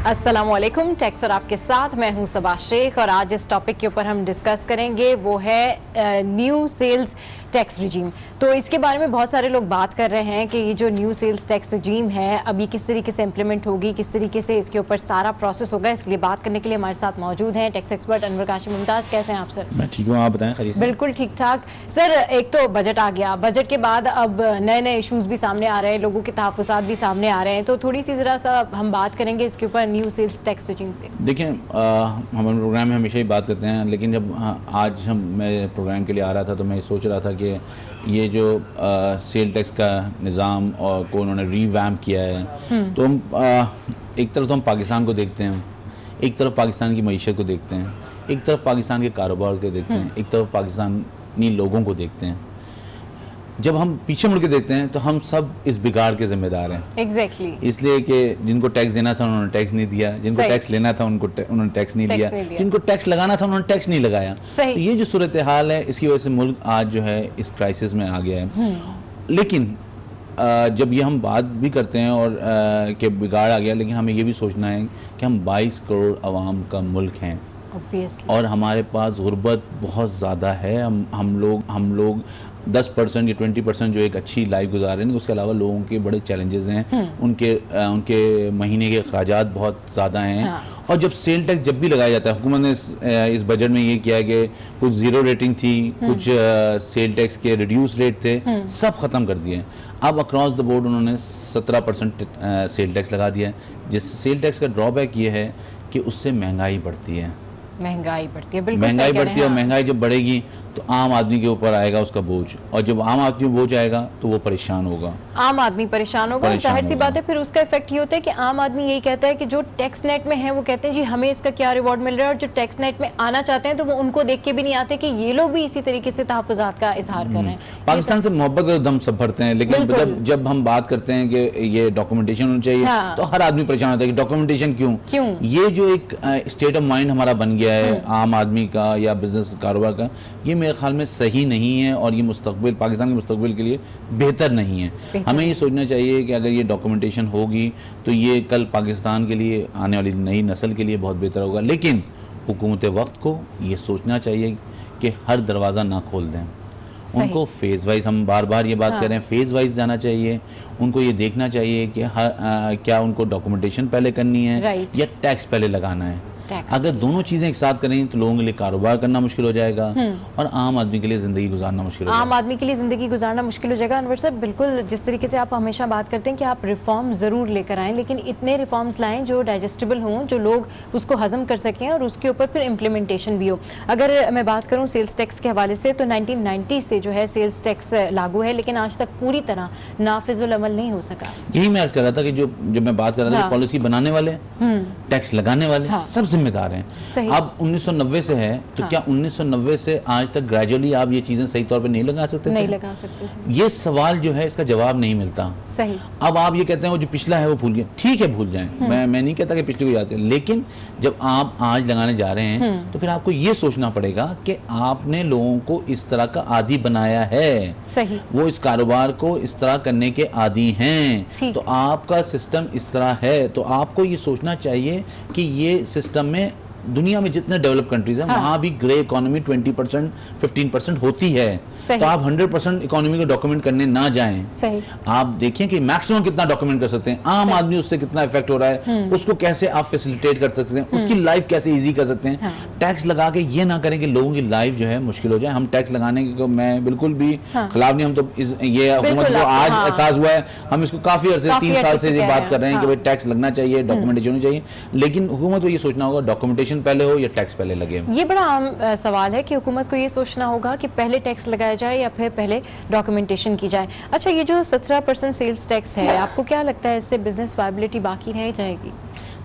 अस्सलामुअलैकुम, टैक्स और आपके साथ मैं हूं सबा शेख और आज इस टॉपिक के ऊपर हम डिस्कस करेंगे वो है न्यू सेल्स टैक्स रिजीम। तो इसके बारे में बहुत सारे लोग बात कर रहे हैं कि ये जो न्यू सेल्स टैक्स रिजीम है अभी किस तरीके से इम्प्लीमेंट होगी, किस तरीके से इसके ऊपर सारा प्रोसेस होगा। इसके लिए बात करने के लिए हमारे साथ मौजूद हैं टैक्स एक्सपर्ट अनवर काशिम मुमताज़। कैसे हैं आप सर? मैं ठीक हूँ, आप बताएं। खैरियत? बिल्कुल ठीक ठाक सर। एक तो बजट आ गया, बजट के बाद अब नए नए इशूज़ भी सामने आ रहे हैं, लोगों के तहफ़्फ़ुज़ात भी सामने आ रहे हैं, तो थोड़ी सी ज़रा सा हम बात करेंगे इसके ऊपर न्यू सेल्स टैक्स रिजीम पे। देखिए, हमारे प्रोग्राम में हमेशा ही बात करते हैं, लेकिन जब आज मैं प्रोग्राम के लिए आ रहा था तो मैं सोच रहा था कि ये जो सेल टैक्स का निज़ाम और को उन्होंने रीवैम्प किया है, तो हम एक तरफ तो हम पाकिस्तान को देखते हैं, एक तरफ पाकिस्तान की मईशत को देखते हैं, एक तरफ पाकिस्तान के कारोबार को देखते हैं, एक तरफ पाकिस्तानी लोगों को देखते हैं। जब हम पीछे मुड़ के देखते हैं तो हम सब इस बिगाड़ के जिम्मेदार हैं। एग्जैक्टली। इसलिए कि जिनको टैक्स देना था उन्होंने टैक्स नहीं दिया, जिनको टैक्स लेना था उन्होंने टैक्स नहीं लिया, जिनको टैक्स लगाना था उन्होंने टैक्स नहीं लगाया। तो ये जो सूरत हाल है, इसकी वजह से मुल्क आज जो है इस क्राइसिस में आ गया है। लेकिन जब ये हम बात भी करते हैं और कि बिगाड़ आ गया, लेकिन हमें ये भी सोचना है कि हम 22 करोड़ आवाम का मुल्क हैं और हमारे पास गुर्बत बहुत ज़्यादा है। हम लोग 10% या 20% जो एक अच्छी लाइफ गुजार रहे हैं, उसके अलावा लोगों के बड़े चैलेंजेस हैं, उनके महीने के अखराजात बहुत ज़्यादा हैं। और जब सेल टैक्स जब भी लगाया जाता है, हुकूमत ने इस बजट में ये किया है कि कुछ ज़ीरो रेटिंग थी, कुछ सेल टैक्स के रिड्यूस रेट थे, सब ख़त्म कर दिए। अब अक्रॉस द बोर्ड उन्होंने 17% सेल टैक्स लगा दिया है। जिस सेल टैक्स का ड्रॉबैक ये है कि उससे महंगाई बढ़ती है, बिल्कुल महंगाई बढ़ती है। और महंगाई जब बढ़ेगी तो आम आदमी के ऊपर आएगा उसका बोझ, और जब आम आदमी बोझ आएगा तो वो परेशान होगा, आम आदमी परेशान होगा। जाहिर सी बात है, फिर उसका इफेक्ट ये होता है कि आम आदमी यही कहता है कि जो टैक्स नेट में है वो कहते हैं जी हमें इसका क्या रिवॉर्ड मिल रहा है, और जो टैक्स नेट में आना चाहते हैं तो वो उनको देख के भी नहीं आते कि ये लोग भी इसी तरीके से तहफ़्फ़ुज़ात का इजहार कर रहे हैं। पाकिस्तान से मोहब्बत का दम सब भरते हैं, लेकिन जब हम बात करते हैं कि ये डॉक्यूमेंटेशन होनी चाहिए, तो हर आदमी परेशान होता है कि डॉक्यूमेंटेशन क्यों। ये जो एक स्टेट ऑफ माइंड हमारा बन गया है आम आदमी का या बिजनेस कारोबार का, ये मेरे ख्याल में सही नहीं है और ये मुस्तकबिल पाकिस्तान के मुस्तकबिल के लिए बेहतर नहीं है। हमें ये सोचना चाहिए कि अगर ये डॉक्यूमेंटेशन होगी तो ये कल पाकिस्तान के लिए, आने वाली नई नस्ल के लिए बहुत बेहतर होगा। लेकिन हुकूमत वक्त को ये सोचना चाहिए कि हर दरवाज़ा ना खोल दें, उनको फेज़ वाइज, हम बार बार ये बात कर रहे हैं, फेज़ वाइज जाना चाहिए। उनको ये देखना चाहिए कि क्या उनको डॉक्यूमेंटेशन पहले करनी है या टैक्स पहले लगाना है। अगर दोनों चीजें एक साथ करें तो लोगों के लिए कारोबार करना मुश्किल हो जाएगा और आम आदमी के लिए जिंदगी गुजारना मुश्किल हो जाएगा। आम आदमी के लिए जिंदगी गुजारना मुश्किल हो जाएगा। अनवर साहब, बिल्कुल जिस तरीके से आप हमेशा बात करते हैं कि आप रिफॉर्म ज़रूर लेकर आएँ, लेकिन इतने रिफॉर्म्स लाएं जो डाइजेस्टेबल हों, जो लोग उसको हजम कर सकें और उसके ऊपर फिर इम्प्लीमेंटेशन भी हो। अगर मैं बात करूँ सेल्स टैक्स के हवाले से, तो 1990 से जो है सेल्स टैक्स लागू है, लेकिन आज तक पूरी तरह नाफिजुल अमल नहीं हो सका। यही मैं अर्ज कर रहा था कि जब मैं बात कर रहा था, पॉलिसी बनाने वाले, टैक्स लगाने वाले सब जिम्मेदार हैं। अब 1990 से है तो क्या 1990 से आज तक ग्रेजुअली आप ये चीजें सही तौर पे नहीं लगा सकते थे? नहीं लगा सकते थे। ये सवाल जो है इसका जवाब नहीं मिलता। सही। अब आप ये कहते हैं वो जो पिछला है वो भूल गए, ठीक है भूल जाएं, मैं नहीं कहता कि पिछले को याद करें, लेकिन जब आप आज लगाने जा रहे हैं तो फिर आपको ये सोचना पड़ेगा कि आपने लोगों को इस तरह का आदी बनाया है। सही। वो इस कारोबार को इस तरह करने के आदी हैं, तो आपका सिस्टम इस तरह है, तो आपको ये सोचना चाहिए कि ये सिस्टम में दुनिया में जितने डेवलप कंट्रीज हैं वहाँ भी ग्रे इकोनॉमी 20% 15% होती है। तो आप 100% इकोनॉमी को डॉक्यूमेंट करने ना जाएं। सही। आप देखें कि मैक्सिमम कितना डॉक्यूमेंट कर सकते हैं, आम आदमी उससे कितना इफेक्ट हो रहा है, उसको कैसे आप फैसिलिटेट कर सकते हैं, उसकी लाइफ कैसे इजी कर सकते हैं। टैक्स लगा के ये ना करें कि लोगों की लाइफ जो है मुश्किल हो जाए। हम टैक्स लगाने को मैं बिल्कुल भी खिलाफ नहीं, हम तो ये हुकूमत को आज एहसास हुआ है, हम इसको काफी अर्से 3 साल से ये बात कर रहे हैं कि भाई टैक्स लगना चाहिए, डॉक्यूमेंटेशन होनी चाहिए, लेकिन हुकूमत को ये सोचना होगा डॉक्यूमेंटेशन पहले हो या टैक्स पहले लगे। ये बड़ा आम सवाल है कि हुकूमत को ये सोचना होगा कि पहले टैक्स लगाया जाए या फिर पहले डॉक्यूमेंटेशन की जाए। अच्छा, ये जो 17% सेल्स टैक्स है, आपको क्या लगता है इससे बिजनेस वायबिलिटी बाकी रह जाएगी?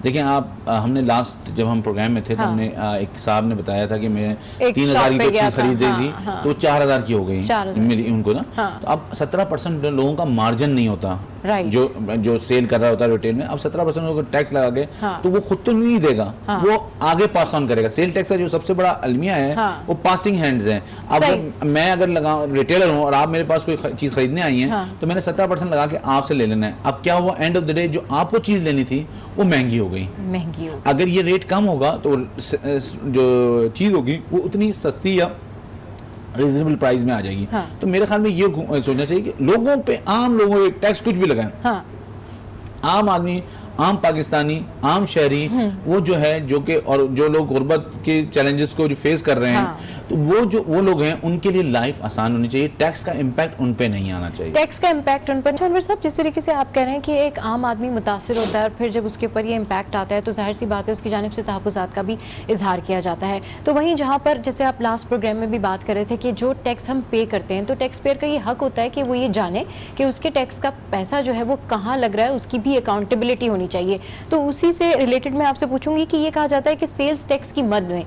देखिए हमने लास्ट जब हम प्रोग्राम में थे तो हमने एक साहब ने बताया था कि मैं 3000 की चीज खरीदी थी तो 4000 की हो गई मिली उनको ना। तो अब 17% लोगों का मार्जिन नहीं होता जो सेल कर रहा होता है रिटेल में, अब 17% टैक्स लगा के तो वो खुद तो नहीं देगा, वो आगे पास ऑन करेगा। सेल टैक्स का जो सबसे बड़ा अलमिया है वो पासिंग हैंड्स है। अब मैं अगर रिटेलर हूँ और आप मेरे पास कोई चीज खरीदने आई है तो मैंने 17% लगा के आपसे ले लेना है। अब क्या हुआ, एंड ऑफ द डे जो आपको चीज लेनी थी वो महंगी हो गई। अगर ये रेट कम होगा तो जो चीज होगी वो उतनी सस्ती या रीजनेबल प्राइस में आ जाएगी। तो मेरे ख्याल में ये सोचना चाहिए कि लोगों पे, आम लोगों पे टैक्स कुछ भी लगाएं। आम आदमी, आम पाकिस्तानी, आम शहरी वो जो है, जो कि और जो लोग गुर्बत के चैलेंजेस को जो फेस कर रहे हैं, तो वो लोग हैं, उनके लिए लाइफ आसान होनी चाहिए। टैक्स का इम्पैक्ट उन पे नहीं आना चाहिए। टैक्स का इम्पैक्ट उन पर। अनवर साहब, जिस तरीके से आप कह रहे हैं कि एक आम आदमी मुतासिर होता है और फिर जब उसके ऊपर ये इम्पैक्ट आता है तो जाहिर सी बात है उसकी जानिब से तहफ़्फ़ुज़ात का भी इजहार किया जाता है। तो वहीं जहाँ पर जैसे आप लास्ट प्रोग्राम में भी बात कर रहे थे कि जो टैक्स हम पे करते हैं, तो टैक्स पेयर का ये हक होता है कि वो ये जाने कि उसके टैक्स का पैसा जो है वो कहाँ लग रहा है, उसकी भी अकाउंटेबिलिटी होनी चाहिए। तो उसी से रिलेटेड मैं आपसे पूछूंगी कि ये कहा जाता है कि सेल्स टैक्स की मद में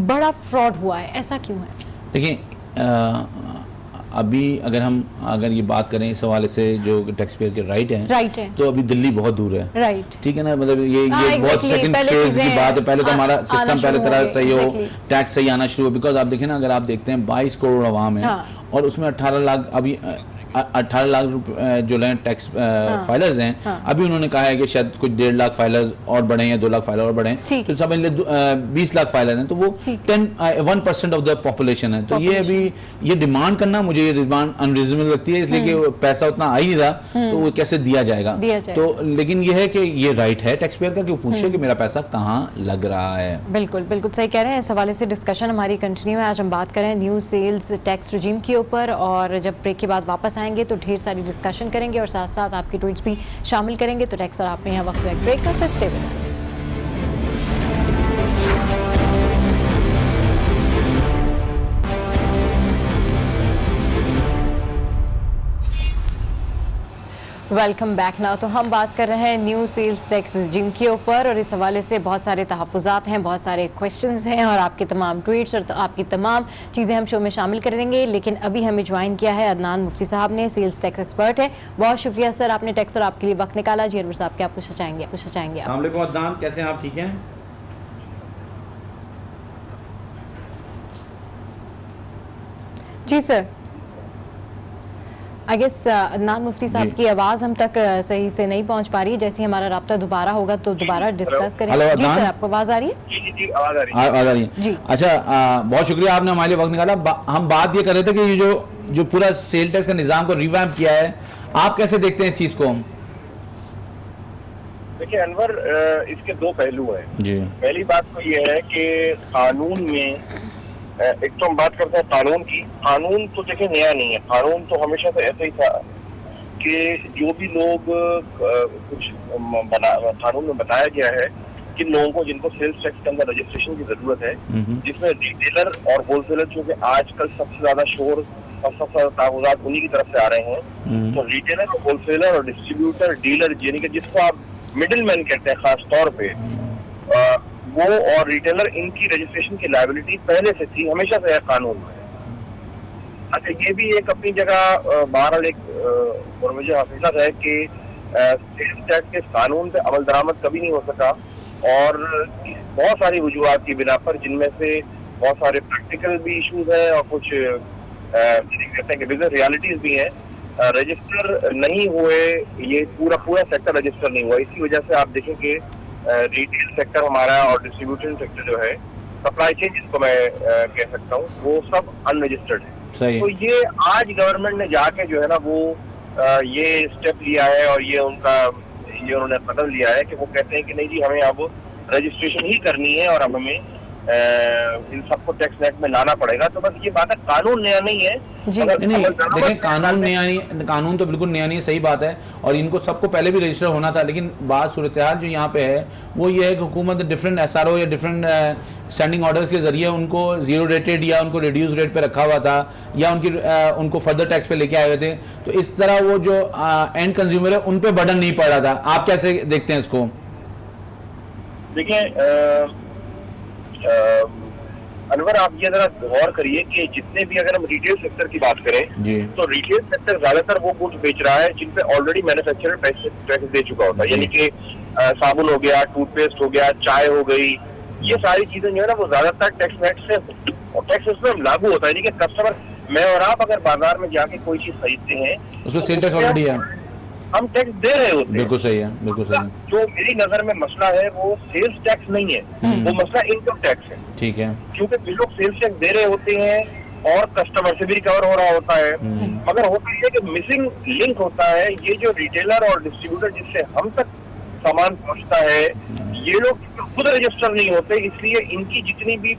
बड़ा फ्रॉड हुआ है, ऐसा क्यों है? देखिए, अभी अगर ये बात करें इस हवाले से जो टैक्स पेयर के राइट हैं, तो अभी दिल्ली बहुत दूर है। ठीक है ना, मतलब ये बहुत सेकंड फेज की बात है। पहले तो हमारा सिस्टम पहले तरह सही हो, टैक्स सही आना शुरू हो। बिकॉज आप देखें ना, अगर आप देखते हैं 22 करोड़ अवाम है और उसमें 18 लाख अभी 18 लाख जो टैक्स फाइलर्स हैं, अभी उन्होंने कहा है कि शायद कुछ 1.5 लाख फाइलर्स और बढ़े हैं, 2 लाख फाइलर और बढ़े हैं, तो समझ ले 20 लाख फाइलर्स हैं, तो वो 1% ऑफ द पॉपुलेशन है। तो ये अभी ये डिमांड करना मुझे ये डिमांड अनरीजनेबल लगती है, इसलिए कि पैसा उतना आ ही नहीं रहा, तो वो कैसे दिया जाएगा। तो लेकिन ये है कि ये राइट है टैक्स पेयर का कि वो पूछे कि मेरा पैसा कहाँ लग रहा है। बिल्कुल बिल्कुल सही कह रहे हैं। इस हवाले से डिस्कशन हमारी कंटिन्यू है। आज हम बात करें न्यू सेल्स टैक्स रिजीम के ऊपर, और जब ब्रेक के बाद वापस आएंगे तो ढेर सारी डिस्कशन करेंगे और साथ साथ आपके ट्वीट्स भी शामिल करेंगे। तो टैक्स और आप में यहाँ वक्त है ब्रेक का, so stay with us. Welcome back now. तो हम बात कर रहे हैं न्यू सेल्स टैक्स रिजीम के ऊपर, और इस हवाले से बहुत सारे तहफ़्फ़ुज़ात हैं, बहुत सारे क्वेश्चंस हैं, और आपके तमाम ट्वीट्स और आपकी तमाम चीज़ें हम शो में शामिल करेंगे। लेकिन अभी हमें ज्वाइन किया है अदनान मुफ्ती साहब ने, सेल्स टैक्स एक्सपर्ट है। बहुत शुक्रिया सर, आपने टैक्स और आपके लिए वक्त निकाला। जी अनवर साहब, क्या पूछना चाहेंगे? अस्सलाम वालेकुम अदनान, कैसे हैं आप? ठीक हैं जी सर। आई गेस अदनान मुफ्ती साहब की आवाज़ हम तक सही से नहीं पहुंच पा रही है। जैसे ही हमारा राब्ता दोबारा होगा तो दोबारा डिस्कस करेंगे। जी सर, आपको आवाज़ आ रही है? जी आवाज़ आ रही है जी। अच्छा, बहुत शुक्रिया, आपने हमारे लिए वक्त निकाला। हम बात ये कर रहे थे कि ये जो पूरा सेल टैक्स का निज़ाम को रिवैम्प किया है, आप कैसे देखते हैं इस चीज़ को? देखिए अनवर, इसके दो पहलू हैं जी। पहली बात तो ये है कि कानून में, एक तो हम बात करते हैं कानून की। कानून तो देखिए नया नहीं है, कानून तो हमेशा से ऐसा ही था कि जो भी लोग कुछ कानून में बताया गया है कि लोगों को जिनको सेल्स टैक्स के अंदर रजिस्ट्रेशन की जरूरत है, जिसमें रिटेलर और होलसेलर, क्योंकि आजकल सबसे ज्यादा शोर और सबसे ज्यादा ताउज़ात उन्हीं की तरफ से आ रहे हैं, तो रिटेलर और होलसेलर और डिस्ट्रीब्यूटर, डीलर, यानी कि जिसको आप मिडिल मैन कहते हैं खास तौर पे, वो और रिटेलर, इनकी रजिस्ट्रेशन की लायबिलिटी पहले से थी, हमेशा से है कानून में। अच्छा, ये भी एक अपनी जगह बहरहाल एक मुझे हकीकत है कि सेल्स टैक्स के कानून पे अमल दरामद कभी नहीं हो सका, और बहुत सारी वजूहात की बिना पर, जिनमें से बहुत सारे प्रैक्टिकल भी इशूज हैं और कुछ कहते हैं कि बिजनेस रियलिटीज भी हैं। रजिस्टर नहीं हुए, ये पूरा सेक्टर रजिस्टर नहीं हुआ। इसी वजह से आप देखें कि रिटेल सेक्टर हमारा और डिस्ट्रीब्यूशन सेक्टर जो है, सप्लाई चेन जिसको मैं कह सकता हूँ, वो सब अनरजिस्टर्ड है। तो ये आज गवर्नमेंट ने जाके जो है ना वो ये स्टेप लिया है, और ये उन्होंने कदम लिया है कि वो कहते हैं कि नहीं जी, हमें अब रजिस्ट्रेशन ही करनी है और अब हमें इन सबको टैक्स नेट में लाना पड़ेगा। तो बस ये बात है, कानून नया नहीं है। नहीं, देखें, कानून नया नहीं, कानून तो बिल्कुल नया नहीं है, सही बात है, और इनको सबको पहले भी रजिस्टर होना था। लेकिन बात सूरत हाल जो यहाँ पे है वो ये है कि हुकूमत डिफरेंट SRO या डिफरेंट स्टैंडिंग ऑर्डर के जरिए उनको जीरो रेटेड या उनको रिड्यूस रेट पे रखा हुआ था, या उनको फर्दर टैक्स पे लेके आए हुए थे। तो इस तरह वो जो एंड कंज्यूमर है उन पे बर्डन नहीं पड़ रहा था। आप कैसे देखते हैं इसको? देखिए, अनवर आप ये जरा गौर करिए कि जितने भी अगर हम रिटेल सेक्टर की बात करें जी। तो रिटेल सेक्टर ज्यादातर वो गुड्स बेच रहा है जिन पे ऑलरेडी मैन्युफैक्चरर टैक्स दे चुका होता है, यानी कि साबुन हो गया, टूथपेस्ट हो गया, चाय हो गई, ये सारी चीजें जो है ना वो ज्यादातर टैक्स नेट से टैक्स उसमें लागू होता है, यानी कि कस्टमर, मैं और आप अगर बाजार में जाके कोई चीज खरीदते हैं उसमें सेल टैक्स ऑलरेडी है, हम टैक्स दे रहे होते हैं। बिल्कुल सही है, बिल्कुल सही है। जो मेरी नजर में मसला है वो सेल्स टैक्स नहीं है, वो मसला इनकम टैक्स है। ठीक है, क्योंकि जो लोग सेल्स टैक्स दे रहे होते हैं और कस्टमर से भी रिकवर हो रहा होता है, मगर होता है कि मिसिंग लिंक होता है, ये जो रिटेलर और डिस्ट्रीब्यूटर जिससे हम तक सामान पहुंचता है, ये लोग खुद रजिस्टर नहीं होते, इसलिए इनकी जितनी भी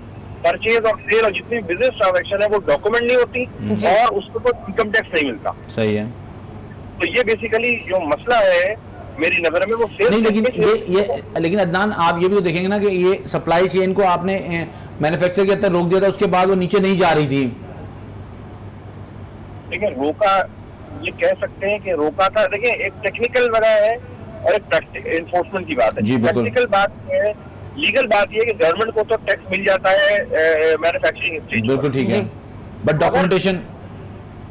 परचेज और सेल और जितनी बिजनेस ट्रांजेक्शन है वो डॉक्यूमेंट नहीं होती और उसको कोई इनकम टैक्स नहीं मिलता। सही है। तो ये बेसिकली जो मसला है मेरी नजर में वो सेल्स नहीं, लेकिन अदनान आप ये भी तो देखेंगे ना कि ये सप्लाई चेन को आपने मैन्युफैक्चर के अंदर रोक दिया था, उसके बाद वो नीचे नहीं जा रही थी। देखिए रोका, ये कह सकते हैं कि रोका था। देखिए एक टेक्निकल वजह है और एक एनफोर्समेंट की बात है। टेक्निकल बात है, लीगल बात ये है कि गवर्नमेंट को तो टैक्स मिल जाता है मैन्युफैक्चरिंग स्टेज, बिल्कुल ठीक है, बट डॉक्यूमेंटेशन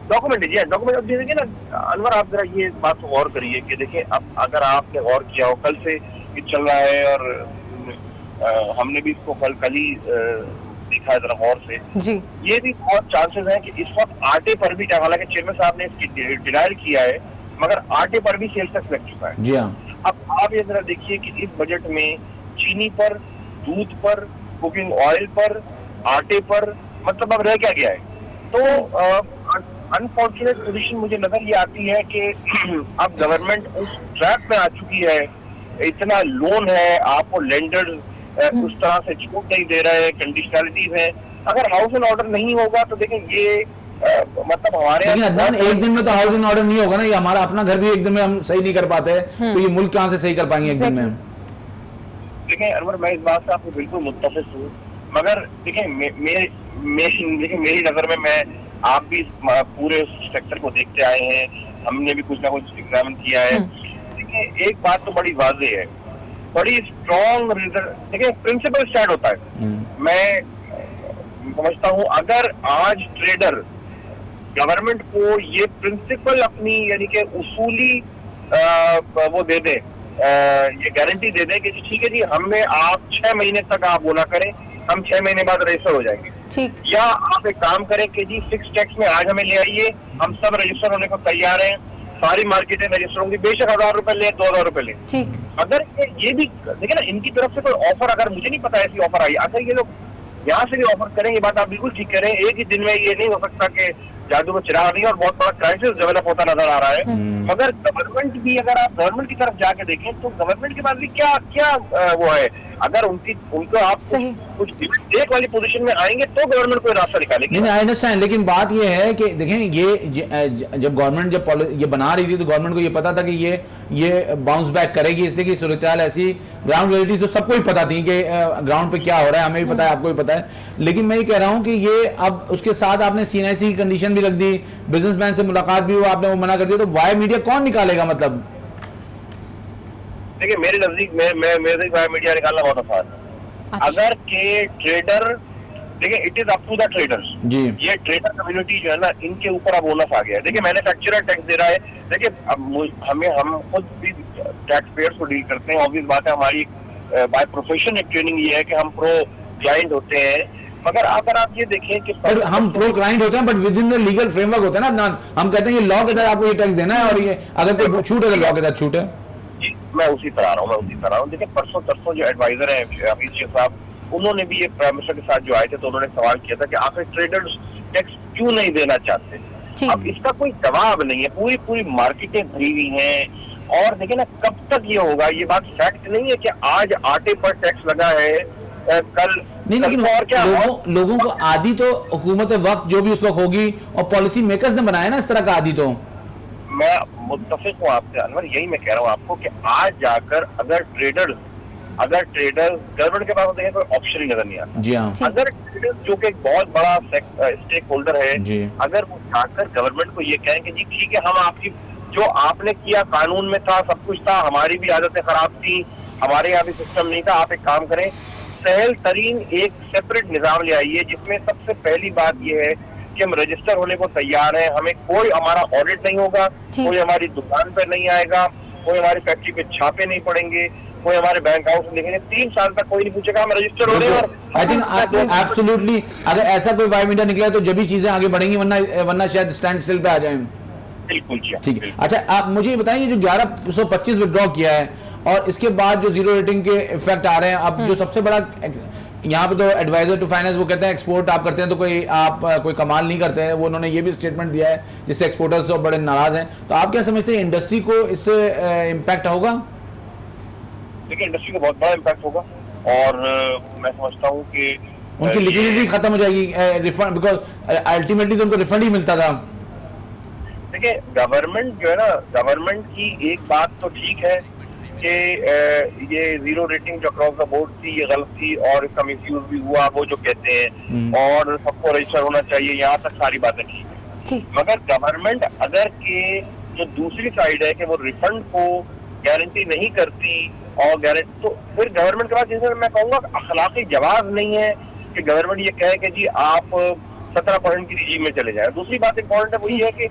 डॉक्यूमेंट अब देखिए ना अनवर, आप जरा ये बात को गौर करिए कि देखिए अब अगर आपने गौर किया हो, कल से ये चल रहा है और हमने भी इसको कल ही देखा है जरा गौर से जी। ये भी बहुत चांसेस हैं कि इस वक्त आटे पर भी, हालांकि चेयरमैन साहब ने इसकी डिनाइल किया है, मगर आटे पर भी सेल्स टैक्स लग चुका है। जी हाँ। अब आप ये जरा देखिए कि इस बजट में चीनी पर, दूध पर, कुकिंग ऑयल पर, आटे पर, मतलब अब रह क्या गया है? तो अनफॉर्चुनेट पोजीशन मुझे नजर ये आती है कि अब गवर्नमेंट उस ट्रैप में आ चुकी है, इतना लोन है, आपको लेंडर उस तरह से छूट नहीं दे रहे हैं, कंडीशनलिटीज है। अगर हाउस एंड ऑर्डर नहीं होगा तो देखें ये मतलब हमारे, लेकिन अदनान एक दिन में तो हाउस एंड ऑर्डर नहीं होगा ना, ये हमारा अपना घर भी एक दिन में हम सही नहीं कर पाते हैं, तो ये मुल्क कहाँ से सही कर पाएंगे एक दिन में? देखें अनवर, मैं इस बात से आपको बिल्कुल मुत्तफिक हूँ, मगर देखें मेरी नजर में, मैं आप भी पूरे सेक्टर को देखते आए हैं, हमने भी कुछ ना कुछ एग्जामिन किया है। देखिए एक बात तो बड़ी वाज़ेह है, बड़ी स्ट्रॉन्ग रीजन, देखिए प्रिंसिपल स्टैंड होता है। मैं समझता हूँ अगर आज ट्रेडर गवर्नमेंट को ये प्रिंसिपल अपनी, यानी कि उसूली वो दे दे, ये गारंटी दे दे कि ठीक है जी, हमें आप 6 महीने तक आप वो ना करें, हम 6 महीने बाद रजिस्टर हो जाएंगे, ठीक, या आप एक काम करें कि जी फिक्स टैक्स में आज हमें ले आइए, हम सब रजिस्टर होने को तैयार हैं, सारी मार्केटें रजिस्टर होंगी, बेशक 1000 रुपए ले, 2000 रुपए ले, ठीक। अगर ये भी देखिए ना, इनकी तरफ से कोई ऑफर, अगर मुझे नहीं पता ऐसी ऑफर आई, अगर ये लोग यहाँ से भी ऑफर करें, ये बात आप बिल्कुल ठीक कह रहे हैं, एक ही दिन में ये नहीं हो सकता कि जादू में चिराग नहीं, और बहुत बड़ा क्राइसिस डेवलप होता नजर आ रहा है। मगर गवर्नमेंट भी, अगर आप गवर्नमेंट की तरफ जाके देखें तो गवर्नमेंट के पास भी क्या क्या वो है, अगर उनको आप कुछ एक वाली पोजीशन में आएंगे तो गवर्नमेंट कोई रास्ता निकालेगी। नहीं, आई अंडरस्टैंड, लेकिन बात ये है कि देखें, ये जब गवर्नमेंट जब ये बना रही थी तो गवर्नमेंट को ये पता था कि ये बाउंस बैक करेगी, इसलिए कि सूरत हाल ऐसी, ग्राउंड रियलिटीज तो सबको ही पता थी कि ग्राउंड पे क्या हो रहा है, हमें भी पता है, आपको भी पता है। लेकिन मैं ये कह रहा हूँ कि ये अब उसके साथ आपने CNIC की कंडीशन भी रख दी, बिजनेसमैन से मुलाकात भी हुआ, आपने वो मना कर दिया, तो वाई मीडिया कौन निकालेगा? मतलब देखिए मेरे नजदीक मेरे वाई मीडिया निकालना बहुत आसान है। अच्छा। अगर के ट्रेडर, देखिए it is up to the traders जी, ये ट्रेडर कम्युनिटी जो है ना, इनके ऊपर अब बोनस आ गया है। देखिए मैन्युफैक्चरर टैक्स दे रहा है, देखिए हम खुद भी टैक्स पेयर्स को डील करते हैं, ऑब्वियस बात है, हमारी बाय प्रोफेशन एक ट्रेनिंग ये है कि हम प्रो क्लाइंट होते हैं, मगर अगर आप ये देखें कि हम प्रो क्लाइंट होते हैं but with in the legal framework होता है ना, हम कहते हैं ये लॉ के तहत आपको ये टैक्स देना है, और ये अगर कोई छूट है तो लॉ के तहत छूट है। मैं उसी तरह आ रहा हूँ। देखिए परसों जो एडवाइजर है हफीज शेख साहब, उन्होंने भी एक प्राइम मिनिस्टर के साथ जो आए थे तो उन्होंने सवाल किया था कि आखिर ट्रेडर्स टैक्स क्यों नहीं देना चाहते। अब इसका कोई जवाब नहीं है, पूरी मार्केटें भरी हुई हैं, और देखिए ना कब तक ये होगा, ये बात फैक्ट नहीं है कि आज आटे पर टैक्स लगा है, कल नहीं, लेकिन और क्या लोगों को आदि तो हुकूमत वक्त जो भी उस वक्त होगी, और पॉलिसी मेकर्स ने बनाया ना इस तरह का आदि। तो मैं मुत्तफिक हूँ आपसे अनवर, यही मैं कह रहा हूँ आपको कि आज जाकर अगर ट्रेडर्स गवर्नमेंट के पास देखें कोई ऑप्शन ही नजर नहीं आता। जी हाँ। अगर ट्रेडर्स जो कि एक बहुत बड़ा स्टेक होल्डर है, अगर वो जाकर गवर्नमेंट को ये कहें कि जी ठीक है, हम आपकी जो आपने किया कानून में था, सब कुछ था, हमारी भी आदतें खराब थी, हमारे यहाँ भी सिस्टम नहीं था, आप एक काम करें, सहल तरीन एक सेपरेट निजाम ले आई है, जिसमें सबसे पहली बात यह है कि हम रजिस्टर होने को तैयार हैं, हमें कोई हमारा ऑडिट नहीं होगा, कोई हमारी दुकान पर नहीं आएगा, कोई हमारी फैक्ट्री पे छापे नहीं पड़ेंगे, कोई हमारे बैंक अकाउंट में देखेंगे, 3 साल तक कोई नहीं पूछेगा, हम रजिस्टर हो रहे हैं। आई थिंक एब्सोल्युटली अगर ऐसा कोई 5 मीटर निकला है तो जब भी चीजें आगे बढ़ेंगी, वरना शायद स्टैंड स्टिल पे आ जाए। बिल्कुल ठीक है। अच्छा, आप मुझे ये बताइए, जो 1125 विड्रॉ किया है और इसके बाद जो जीरो रेटिंग के इफेक्ट आ रहे हैं, अब जो सबसे बड़ा यहाँ पे तो एडवाइजर टू फाइनेंस वो कहते हैं एक्सपोर्ट आप करते हैं तो कोई कमाल नहीं करते हैं, वो उन्होंने ये भी स्टेटमेंट दिया है जिससे एक्सपोर्टर्स तो बड़े नाराज हैं। तो आप क्या समझते हैं, इंडस्ट्री को इससे इम्पैक्ट होगा? देखिए, इंडस्ट्री को बहुत बड़ा इम्पैक्ट होगा और मैं समझता हूँ कि उनकी लिक्विडिटी खत्म हो जाएगी, रिफंड, बिकॉज अल्टीमेटली तो उनको रिफंड ही मिलता था। देखिए, गवर्नमेंट जो है ना, गवर्नमेंट की एक बात तो ठीक है कि ये जीरो रेटिंग जो अक्रॉस द बोर्ड थी ये गलत थी और इसका मिसयूज भी हुआ, वो जो कहते हैं, और सबको रजिस्टर होना चाहिए, यहाँ तक सारी बातें ठीक है। मगर गवर्नमेंट अगर के जो दूसरी साइड है कि वो रिफंड को गारंटी नहीं करती और गारंटी, तो फिर गवर्नमेंट के पास, जैसे मैं कहूँगा, अखलाकी जवाब नहीं है कि गवर्नमेंट ये कहे कि जी आप 17% की रिजीम में चले जाए। दूसरी बात इंपॉर्टेंट है वो ये है कि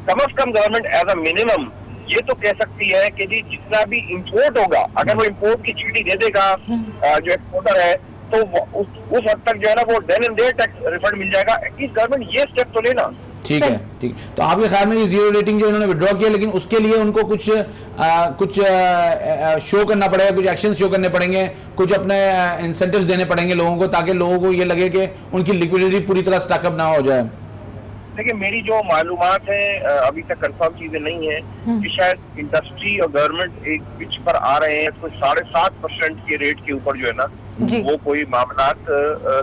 कम से कम गवर्नमेंट एज अ मिनिमम ये तो कह सकती है कि जी जितना भी इंपोर्ट होगा, अगर वो इंपोर्ट की चीटी दे देगा जो एक्सपोर्टर है, तो उस हद तक जो है ना वो then and there tax refund मिल जाएगा। एटलीस्ट गवर्नमेंट ये स्टेप तो लेना। ठीक है, ठीक है। तो आपके ख्याल में ये जीरो रेटिंग जो इन्होंने विड्रॉ किया, लेकिन उसके लिए उनको कुछ शो करना पड़ेगा, कुछ एक्शन शो करने पड़ेंगे, कुछ अपने इंसेंटिव्स देने पड़ेंगे लोगों को, ताकि लोगों को ये लगे कि उनकी लिक्विडिटी पूरी तरह स्टकअप ना हो जाए। देखिए, मेरी जो मालूमात है, अभी तक कंफर्म चीजें नहीं है कि शायद इंडस्ट्री और गवर्नमेंट एक पिच पर आ रहे हैं, कोई 7.5% के रेट के ऊपर जो है ना वो कोई मामलात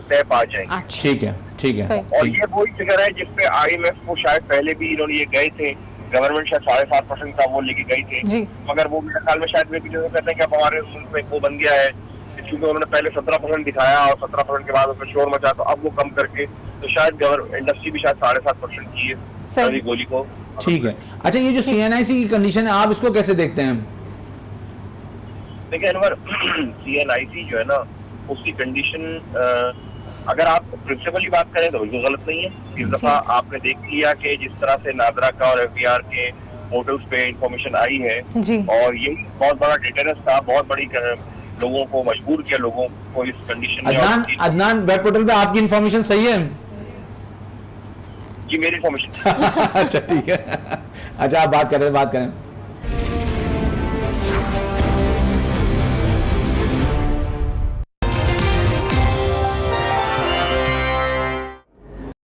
तय पा जाएंगे। ठीक है, ठीक है। और ये वही फिगर है जिसपे IMF को शायद पहले भी इन्होंने ये गए थे, गवर्नमेंट शायद 7.5% का वो लेके गई थी, मगर वो मेरे ख्याल में शायद वे जो कहते हैं कि अब हमारे मुल्क में वो बन गया है, क्योंकि उन्होंने पहले 17% दिखाया और 17% के बाद उसमें शोर मचा, तो अब वो कम करके, तो शायद इंडस्ट्री भी शायद 7.5% की है सारी गोली को। ठीक है। अच्छा, ये जो CNIC की कंडीशन है, आप इसको कैसे देखते हैं? देखिए अनवर, CNIC जो है ना, उसकी कंडीशन अगर आप प्रिंसिपली बात करें तो बिल्कुल गलत नहीं है। इस दफा आपने देख लिया कि जिस तरह से नादरा का और FBR के पोर्टल्स पे इंफॉर्मेशन आई है, और यही बहुत बड़ा डिटेरेंस था, बहुत बड़ी लोगों को मजबूर किया, लोगों को इस कंडीशन में। अदनान, वेब पोर्टल पे आपकी इंफॉर्मेशन सही है? जी, मेरी इंफॉर्मेशन। अच्छा, ठीक है। अच्छा, आप बात करें।